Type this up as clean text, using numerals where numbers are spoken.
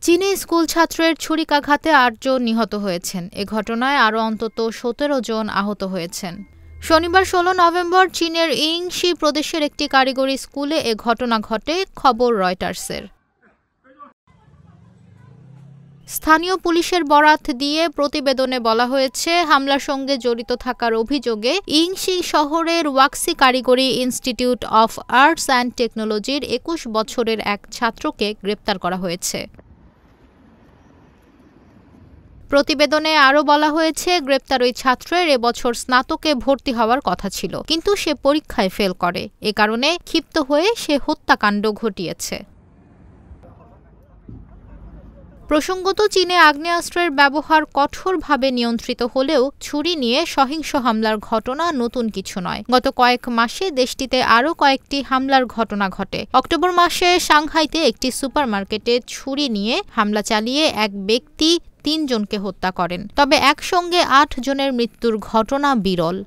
চীনে স্কুল ছাত্রের ছুরিকাঘাতে ৮ জন নিহত হয়েছেন। এ ঘটনায় আরও অন্তত ১৭ জন আহত হয়েছেন। শনিবার ১৬ নভেম্বর চীনের ইংশি প্রদেশের একটি কারিগরি স্কুলে এ ঘটনা ঘটে, খবর রয়টার্সের। স্থানীয় পুলিশের বরাত দিয়ে প্রতিবেদনে বলা হয়েছে, হামলার সঙ্গে জড়িত থাকার অভিযোগে ইংশি শহরের ওয়াক্সি কারিগরি ইনস্টিটিউট অফ আর্টস অ্যান্ড টেকনোলজির ২১ বছরের এক ছাত্রকে গ্রেপ্তার করা হয়েছে। প্রতিবেদনে আরও বলা হয়েছে, গ্রেপ্তার ওই ছাত্রের এবছর স্নাতকে ভর্তি হওয়ার কথা ছিল, কিন্তু সে পরীক্ষায় ফেল করে। এ কারণে ক্ষিপ্ত হয়ে সে হত্যাকাণ্ড ঘটিয়েছে। প্রসঙ্গত, চীনে আগ্নেয়াস্ত্রের ব্যবহার কঠোরভাবে নিয়ন্ত্রিত হলেও ছুরি নিয়ে সহিংস হামলার ঘটনা নতুন কিছু নয়। গত কয়েক মাসে দেশটিতে আরও কয়েকটি হামলার ঘটনা ঘটে। অক্টোবর মাসে সাংহাইতে একটি সুপারমার্কেটে ছুরি নিয়ে হামলা চালিয়ে এক ব্যক্তি ৩ জনকে হত্যা করেন। তবে একসঙ্গে ৮ জনের মৃত্যুর ঘটনা বিরল।